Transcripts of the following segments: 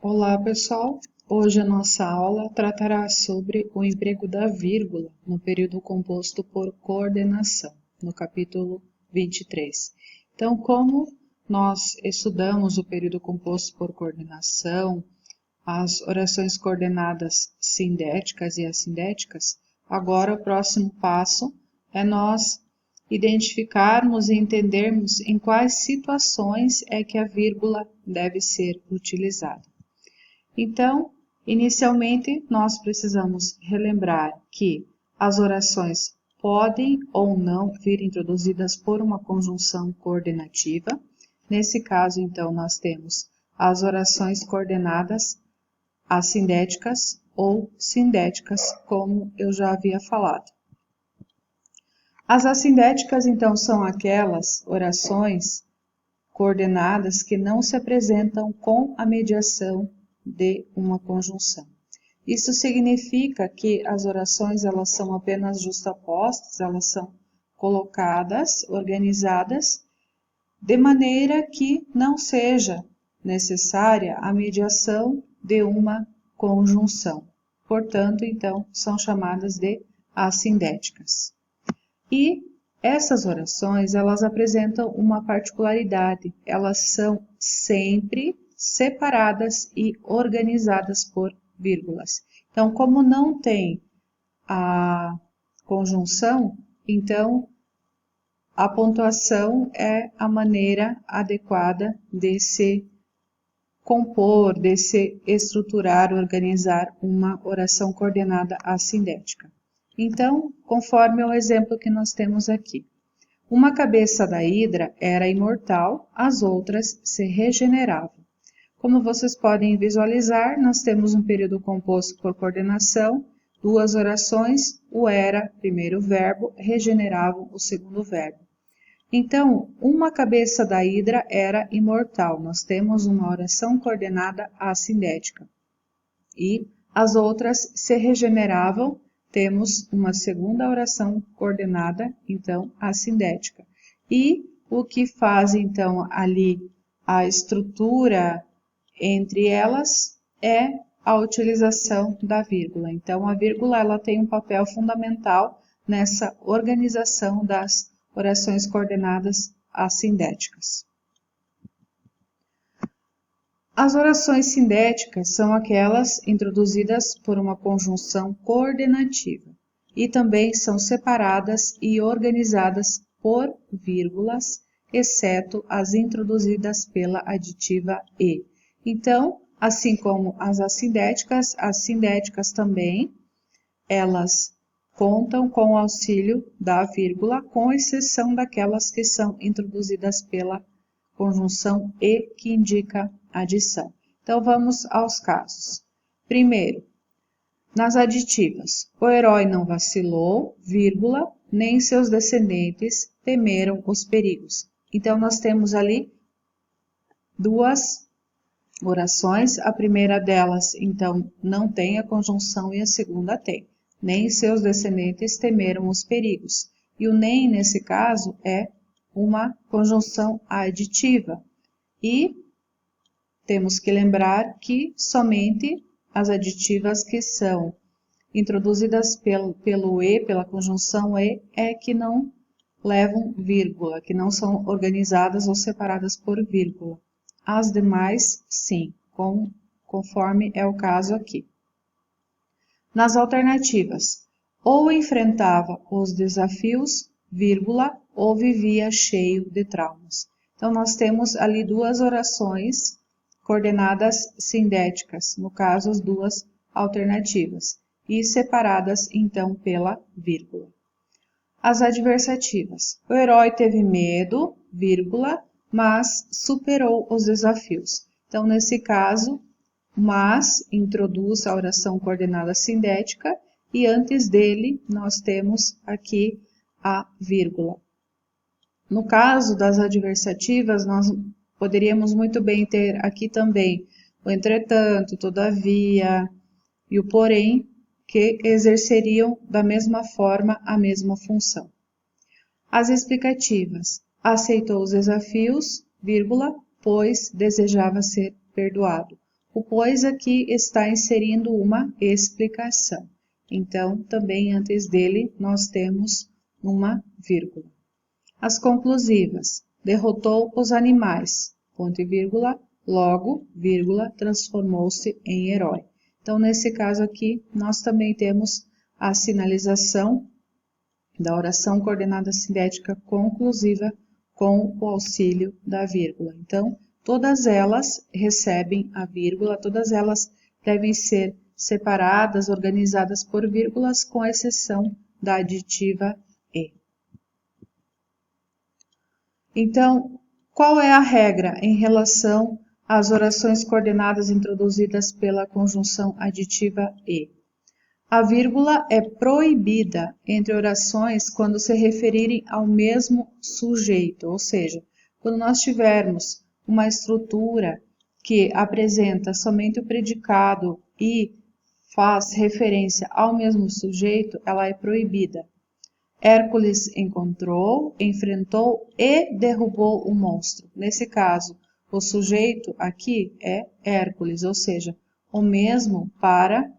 Olá, pessoal! Hoje a nossa aula tratará sobre o emprego da vírgula no período composto por coordenação, no capítulo 23. Então, como nós estudamos o período composto por coordenação, as orações coordenadas sindéticas e assindéticas, agora o próximo passo é nós identificarmos e entendermos em quais situações é que a vírgula deve ser utilizada. Então, inicialmente, nós precisamos relembrar que as orações podem ou não vir introduzidas por uma conjunção coordenativa. Nesse caso, então, nós temos as orações coordenadas assindéticas ou sindéticas, como eu já havia falado. As assindéticas, então, são aquelas orações coordenadas que não se apresentam com a mediação de uma conjunção. Isso significa que as orações elas são apenas justapostas, elas são colocadas, organizadas, de maneira que não seja necessária a mediação de uma conjunção. Portanto, então, são chamadas de assindéticas. E essas orações, elas apresentam uma particularidade, elas são sempre separadas e organizadas por vírgulas. Então, como não tem a conjunção, então a pontuação é a maneira adequada de se compor, de se estruturar, organizar uma oração coordenada assindética. Então, conforme o exemplo que nós temos aqui. Uma cabeça da hidra era imortal, as outras se regeneravam. Como vocês podem visualizar, nós temos um período composto por coordenação, duas orações, o era, primeiro verbo, regeneravam, o segundo verbo. Então, uma cabeça da hidra era imortal. Nós temos uma oração coordenada assindética. E as outras se regeneravam, temos uma segunda oração coordenada, então, assindética. E o que faz, então, ali a estrutura entre elas é a utilização da vírgula. Então, a vírgula ela tem um papel fundamental nessa organização das orações coordenadas assindéticas. As orações sindéticas são aquelas introduzidas por uma conjunção coordenativa e também são separadas e organizadas por vírgulas, exceto as introduzidas pela aditiva e. Então, assim como as sindéticas também, elas contam com o auxílio da vírgula, com exceção daquelas que são introduzidas pela conjunção e, que indica adição. Então, vamos aos casos. Primeiro, nas aditivas, o herói não vacilou, vírgula, nem seus descendentes temeram os perigos. Então, nós temos ali duas orações, a primeira delas, então, não tem a conjunção e a segunda tem. Nem seus descendentes temeram os perigos. E o nem, nesse caso, é uma conjunção aditiva. E temos que lembrar que somente as aditivas que são introduzidas pelo e, pela conjunção e, é que não levam vírgula, que não são organizadas ou separadas por vírgula. As demais, sim, conforme é o caso aqui. Nas alternativas, ou enfrentava os desafios, vírgula, ou vivia cheio de traumas. Então, nós temos ali duas orações coordenadas sindéticas, no caso, as duas alternativas, e separadas, então, pela vírgula. As adversativas. O herói teve medo, vírgula, mas superou os desafios. Então, nesse caso, mas introduz a oração coordenada sindética e antes dele nós temos aqui a vírgula. No caso das adversativas, nós poderíamos muito bem ter aqui também o entretanto, todavia e o porém, que exerceriam da mesma forma a mesma função. As explicativas. Aceitou os desafios, vírgula, pois desejava ser perdoado. O pois aqui está inserindo uma explicação. Então, também antes dele, nós temos uma vírgula. As conclusivas. Derrotou os animais, ponto e vírgula, logo, vírgula, transformou-se em herói. Então, nesse caso aqui, nós também temos a sinalização da oração coordenada sindética conclusiva com o auxílio da vírgula. Então, todas elas recebem a vírgula, todas elas devem ser separadas, organizadas por vírgulas, com exceção da aditiva e. Então, qual é a regra em relação às orações coordenadas introduzidas pela conjunção aditiva e? A vírgula é proibida entre orações quando se referirem ao mesmo sujeito, ou seja, quando nós tivermos uma estrutura que apresenta somente o predicado e faz referência ao mesmo sujeito, ela é proibida. Hércules encontrou, enfrentou e derrubou o monstro. Nesse caso, o sujeito aqui é Hércules, ou seja, o mesmo para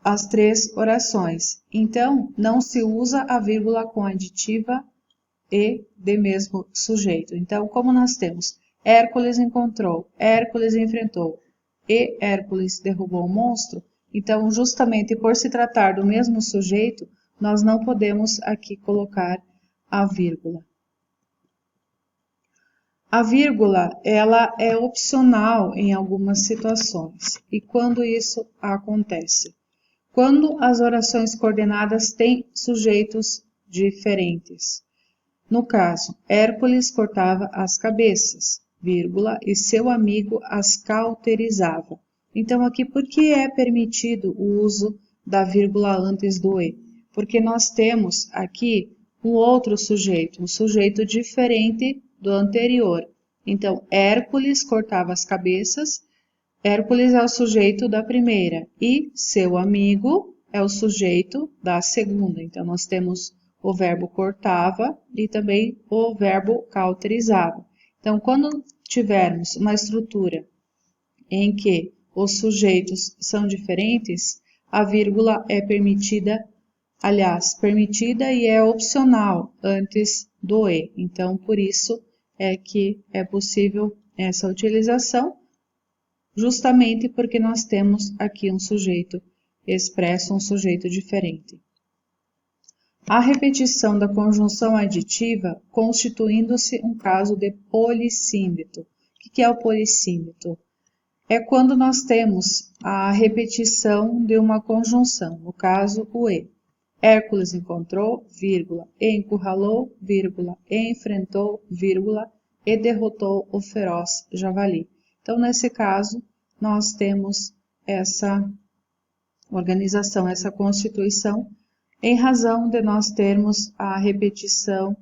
as três orações. Então, não se usa a vírgula com aditiva e de mesmo sujeito. Então, como nós temos Hércules encontrou, Hércules enfrentou e Hércules derrubou o monstro, então, justamente por se tratar do mesmo sujeito, nós não podemos aqui colocar a vírgula. A vírgula, ela é opcional em algumas situações. E quando isso acontece? Quando as orações coordenadas têm sujeitos diferentes. No caso, Hércules cortava as cabeças, vírgula, e seu amigo as cauterizava. Então, aqui, por que é permitido o uso da vírgula antes do e? Porque nós temos aqui um outro sujeito, um sujeito diferente do anterior. Então, Hércules cortava as cabeças, Hércules é o sujeito da primeira e seu amigo é o sujeito da segunda. Então, nós temos o verbo cortava e também o verbo cauterizava. Então, quando tivermos uma estrutura em que os sujeitos são diferentes, a vírgula é permitida, aliás, permitida e é opcional antes do e. Então, por isso é que é possível essa utilização, justamente porque nós temos aqui um sujeito expresso, um sujeito diferente. A repetição da conjunção aditiva constituindo-se um caso de polissíndeto. O que é o polissíndeto? É quando nós temos a repetição de uma conjunção, no caso o e. Hércules encontrou, vírgula, e encurralou, vírgula, e enfrentou, vírgula, e derrotou o feroz javali. Então, nesse caso, nós temos essa organização, essa constituição, em razão de nós termos a repetição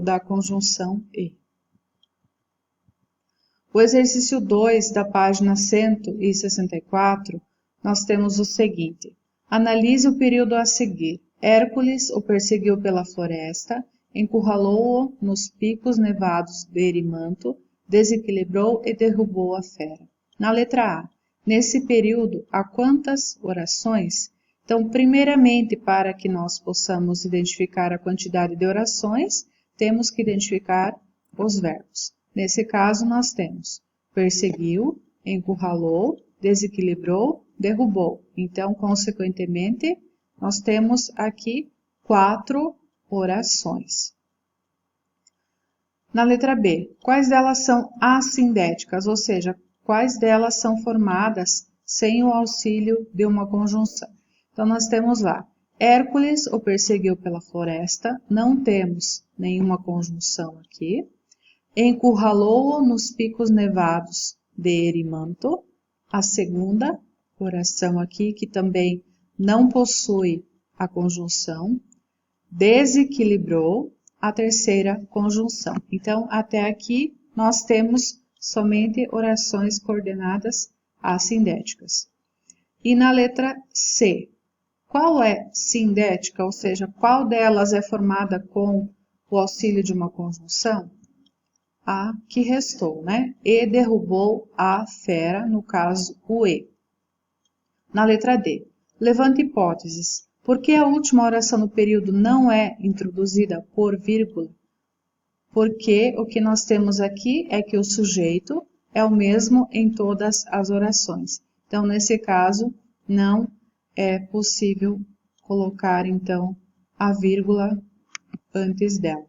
da conjunção e. O exercício 2 da página 164, nós temos o seguinte. Analise o período a seguir. Hércules o perseguiu pela floresta, encurralou-o nos picos nevados de Erimanto, desequilibrou e derrubou a fera. Na letra A, nesse período, há quantas orações? Então, primeiramente, para que nós possamos identificar a quantidade de orações, temos que identificar os verbos. Nesse caso, nós temos perseguiu, encurralou, desequilibrou, derrubou. Então, consequentemente, nós temos aqui 4 orações. Na letra B, quais delas são assindéticas, ou seja, quais delas são formadas sem o auxílio de uma conjunção? Então, nós temos lá, Hércules o perseguiu pela floresta, não temos nenhuma conjunção aqui. Encurralou-o nos picos nevados de Erimanto, a segunda oração aqui, que também não possui a conjunção. Desequilibrou, a terceira conjunção. Então, até aqui, nós temos somente orações coordenadas assindéticas. E na letra C, qual é sindética, ou seja, qual delas é formada com o auxílio de uma conjunção? a que restou, né? E derrubou a fera, no caso, o E. Na letra D, levanta hipóteses. Por que a última oração no período não é introduzida por vírgula? Porque o que nós temos aqui é que o sujeito é o mesmo em todas as orações. Então, nesse caso, não é possível colocar, então, a vírgula antes dela.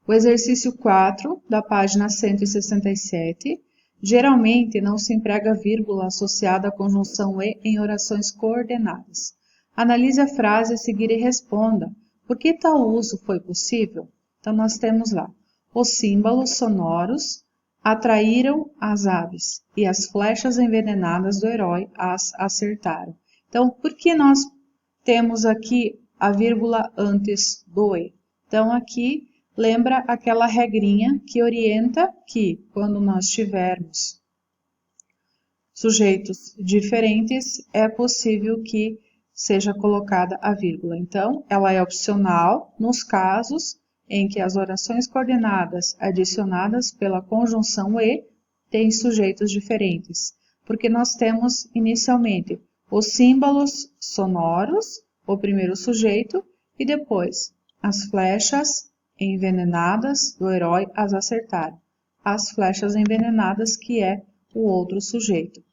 O exercício 4, da página 167, geralmente não se emprega vírgula associada à conjunção E em orações coordenadas. Analise a frase a seguir e responda. Por que tal uso foi possível? Então, nós temos lá, os símbolos sonoros atraíram as aves e as flechas envenenadas do herói as acertaram. Então, por que nós temos aqui a vírgula antes do E? Então, aqui lembra aquela regrinha que orienta que, quando nós tivermos sujeitos diferentes, é possível que seja colocada a vírgula. Então, ela é opcional nos casos em que as orações coordenadas adicionadas pela conjunção E têm sujeitos diferentes, porque nós temos inicialmente os símbolos sonoros, o primeiro sujeito, e depois as flechas envenenadas do herói as acertaram. As flechas envenenadas, que é o outro sujeito.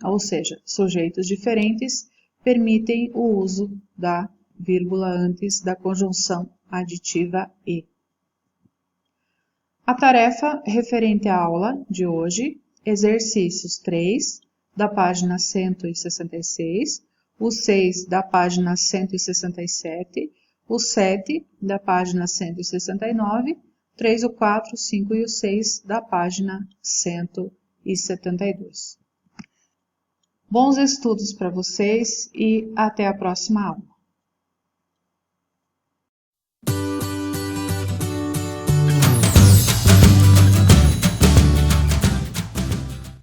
Ou seja, sujeitos diferentes permitem o uso da vírgula antes da conjunção aditiva E. A tarefa referente à aula de hoje, exercícios 3, da página 166, o 6, da página 167, o 7, da página 169, 3, o 4, o 5 e o 6, da página 172. Bons estudos para vocês e até a próxima aula.